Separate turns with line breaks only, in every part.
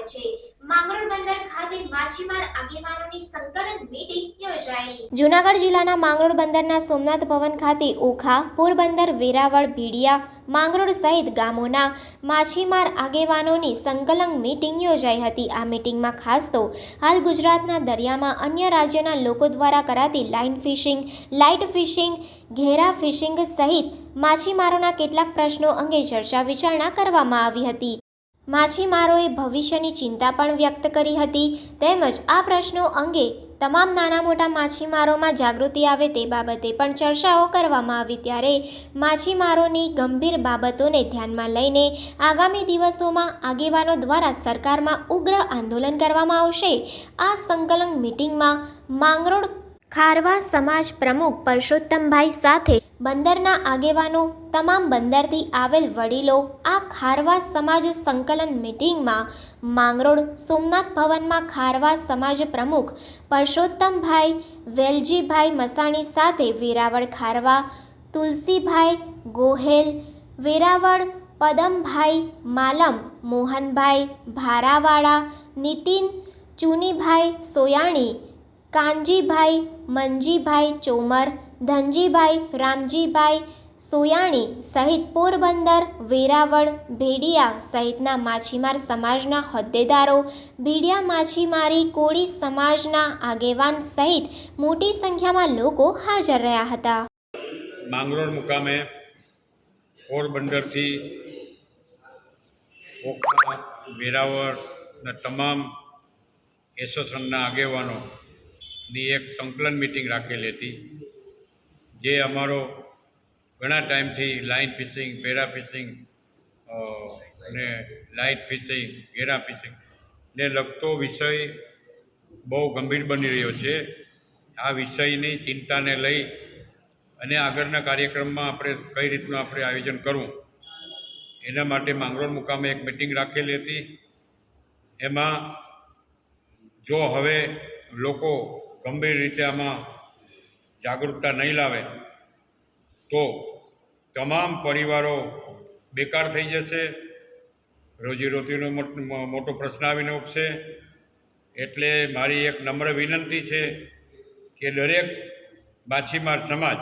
આવે છે। માંગરોળ બંદર ખાતે માછીમાર આગેવાનોની સંકલન મીટિંગ યોજાઈ। જૂનાગઢ જિલ્લાના માંગરોળ બંદરના સોમનાથ ભવન ખાતે ઓખા, પોરબંદર, વેરાવળ, ભીડિયા, માંગરોળ સહિત ગામોના માછીમાર આગેવાનોની સંકલન મીટિંગ યોજાઈ હતી। આ મીટિંગમાં ખાસ તો હાલ ગુજરાતના દરિયામાં અન્ય રાજ્યના લોકો દ્વારા કરાતી લાઇન ફિશિંગ, લાઇટ ફિશિંગ, ઘેરા ફિશિંગ સહિત માછીમારોના કેટલાક પ્રશ્નો અંગે ચર્ચા વિચારણા કરવામાં આવી હતી। માછીમારોએ ભવિષ્યની ચિંતા પણ વ્યક્ત કરી હતી તેમજ આ પ્રશ્નો અંગે તમામ નાના મોટા માછીમારોમાં જાગૃતિ આવે તે બાબતે પણ ચર્ચાઓ કરવામાં આવી। ત્યારે માછીમારોની ગંભીર બાબતોને ધ્યાનમાં લઈને આગામી દિવસોમાં આગેવાનો દ્વારા સરકારમાં ઉગ્ર આંદોલન કરવામાં આવશે। આ સંકલન મીટિંગમાં માંગરોળ ખારવા સમાજ પ્રમુખ પરસોત્તમભાઈ સાથે બંદરના આગેવાનો, તમામ બંદરથી આવેલ વડીલો આ ખારવા સમાજ સંકલન મીટિંગમાં માંગરોળ સોમનાથ ભવનમાં ખારવા સમાજ પ્રમુખ પરસોત્તમભાઈ વેલજીભાઈ મસાણી સાથે વેરાવળ ખારવા તુલસીભાઈ ગોહેલ, વેરાવળ પદમભાઈ માલમ, મોહનભાઈ ભારાવાળા, નીતિન ચુનીભાઈ સોયાણી, કાનજીભાઈ મંજીભાઈ ચોમર, ધનજીભાઈ રામજીભાઈ સોયાણી સહિત પોરબંદર, વેરાવળ, ભેડિયા સહિતના માછીમાર સમાજના હોદ્દેદારો, ભીડિયા માછીમારી કોળી સમાજના આગેવાન સહિત મોટી સંખ્યામાં લોકો હાજર રહ્યા હતા।
માંગરોળ મુકામે પોરબંદરથી ઓખા, વેરાવળના તમામ એસોસિએશનના આગેવાનોની એક સંકલન મિટિંગ રાખેલી હતી, જે અમારો ઘણા ટાઈમથી લાઇન ફિશિંગ, પેરા ફિશિંગ અને લાઇટ ફિશિંગ, ઘેરા ફિશિંગ ને લગતો વિષય બહુ ગંભીર બની રહ્યો છે। આ વિષયની ચિંતાને લઈ અને આગળના કાર્યક્રમમાં આપણે કઈ રીતનું આપણે આયોજન કરવું એના માટે માંગરોળ મુકામે એક મિટિંગ રાખેલી હતી। એમાં જો હવે લોકો ગંભીર રીતે આમાં જાગૃતતા નહીં લાવે તો તમામ પરિવારો બેકાર થઈ જશે, રોજીરોટીનો મોટો પ્રશ્ન આવીને ઉપશે। એટલે મારી એક નમ્ર વિનંતી છે કે દરેક માછીમાર સમાજ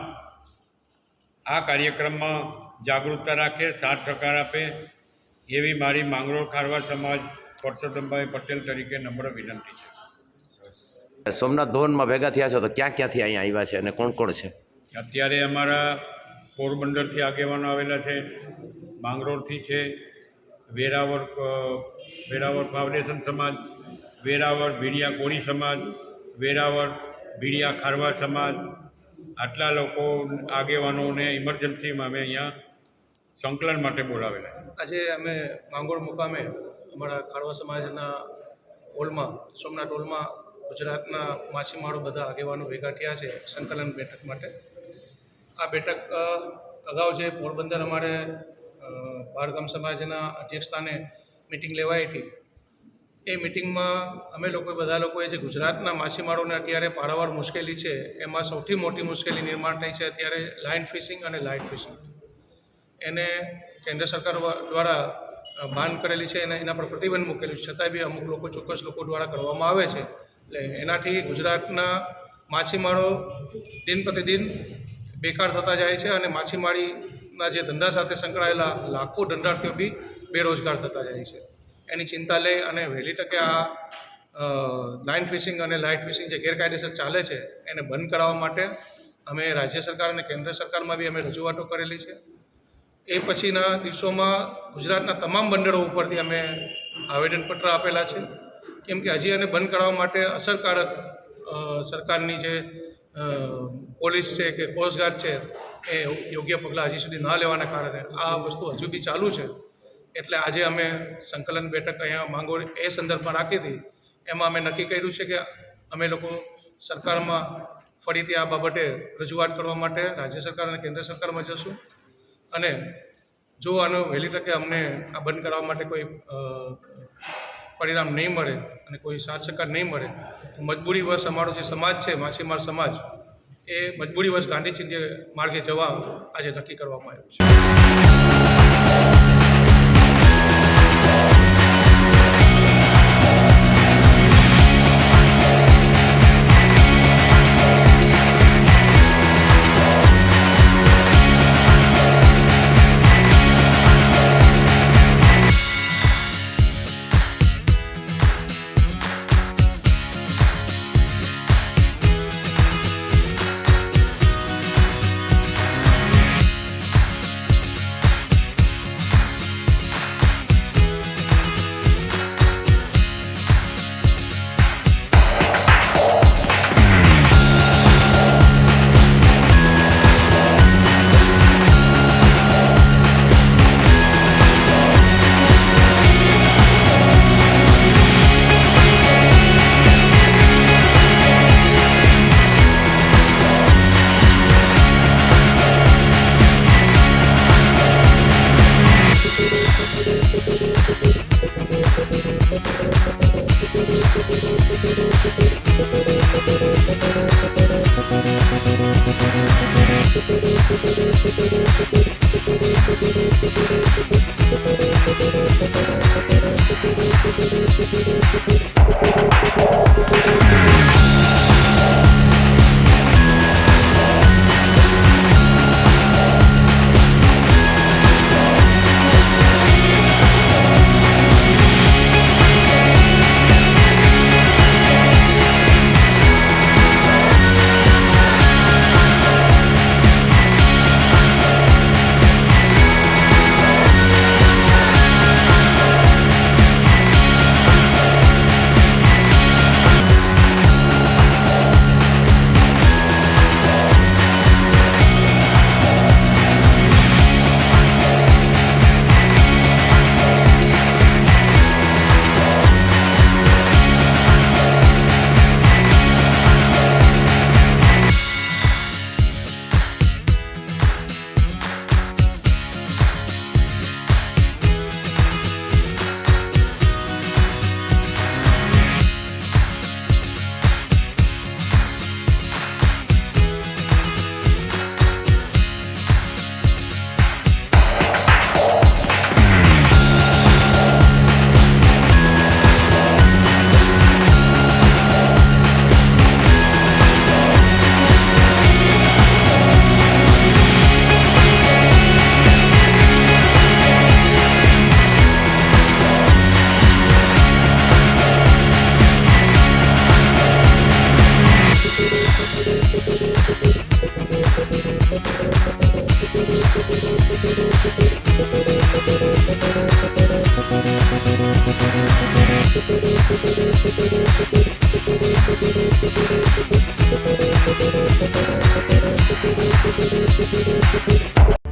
આ કાર્યક્રમમાં જાગૃતતા રાખે, સાથ સહકાર આપે એવી મારી માંગરોળ ખારવા સમાજ પરસોત્તમભાઈ પટેલ તરીકે નમ્ર વિનંતી છે।
સોમનાથ ભવનમાં ભેગા થયા છો તો ક્યાંથી અહીંયા આવ્યા છે અને કોણ કોણ છે?
અત્યારે અમારા પોરબંદરથી આગેવાનો આવેલા છે, માંગરોળથી છે, વેરાવળ ફાઉન્ડેશન સમાજ, વેરાવળ ભીડિયા કોળી સમાજ, વેરાવળ ભીડિયા ખારવા સમાજ, આટલા લોકો આગેવાનોને ઇમરજન્સીમાં અમે અહીંયા સંકલન માટે બોલાવેલા છે।
આજે અમે માંગરોળ મુકામે અમારા ખારવા સમાજના હોલમાં, સોમનાથ હોલમાં ગુજરાતના માછીમારો બધા આગેવાનો ભેગા થયા છે સંકલન બેઠક માટે। આ બેઠક અગાઉ જે પોરબંદર અમારે બહારગામ સમાજના અધ્યક્ષસ્થાને મિટિંગ લેવાઈ હતી, એ મિટિંગમાં અમે બધા લોકોએ જે ગુજરાતના માછીમારોને અત્યારે પારાવાર મુશ્કેલી છે એમાં સૌથી મોટી મુશ્કેલી નિર્માણ થઈ છે અત્યારે લાઇન ફિશિંગ અને લાઇટ ફિશિંગ। એને કેન્દ્ર સરકાર દ્વારા બાન કરેલી છે અને એના પર પ્રતિબંધ મૂકેલું છે, છતાંય બી અમુક લોકો, ચોક્કસ લોકો દ્વારા કરવામાં આવે છે। એટલે એનાથી ગુજરાતના માછીમારો દિન પ્રતિદિન બેકાર થતા જાય છે અને માછીમારીના જે ધંધા સાથે સંકળાયેલા લાખો ધંધાર્થીઓ બી બેરોજગાર થતા જાય છે। એની ચિંતા લઈ અને વહેલી તકે આ લાઇન ફિશિંગ અને લાઇટ ફિશિંગ જે ગેરકાયદેસર ચાલે છે એને બંધ કરાવવા માટે અમે રાજ્ય સરકાર અને કેન્દ્ર સરકારમાં બી અમે રજૂઆતો કરેલી છે। એ પછીના દિવસોમાં ગુજરાતના તમામ બંદરો ઉપરથી અમે આવેદનપત્ર આપેલા છે, કેમ કે હજી એને બંધ કરાવવા માટે અસરકારક સરકારની જે પોલીસ છે કે કોસ્ટગાર્ડ છે એ યોગ્ય પગલાં હજી સુધી ન લેવાના કારણે આ વસ્તુ હજુ બી ચાલુ છે। એટલે આજે અમે સંકલન બેઠક અહીંયા માંગરોળ એ સંદર્ભમાં રાખી હતી। એમાં અમે નક્કી કર્યું છે કે અમે લોકો સરકારમાં ફરીથી આ બાબતે રજૂઆત કરવા માટે રાજ્ય સરકાર અને કેન્દ્ર સરકારમાં જશું અને જો આનો વહેલી તકે અમને આ બંધ કરાવવા માટે કોઈ પરિણામ નહીં મળે અને કોઈ સાથ સહકાર નહીં મળે તો મજબૂરીવશ અમારો જે સમાજ છે, માછીમાર સમાજ, એ મજબૂરીવશ ગાંધી ચિંધ્ય માર્ગે જવા આજે નક્કી કરવામાં આવ્યું છે।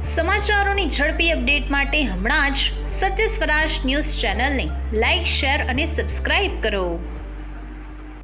સમાચારોની ઝડપી અપડેટ માટે હમણાં જ સત્ય સ્વરાજ ન્યૂઝ ચેનલને લાઇક, શેર અને સબસ્ક્રાઇબ કરો.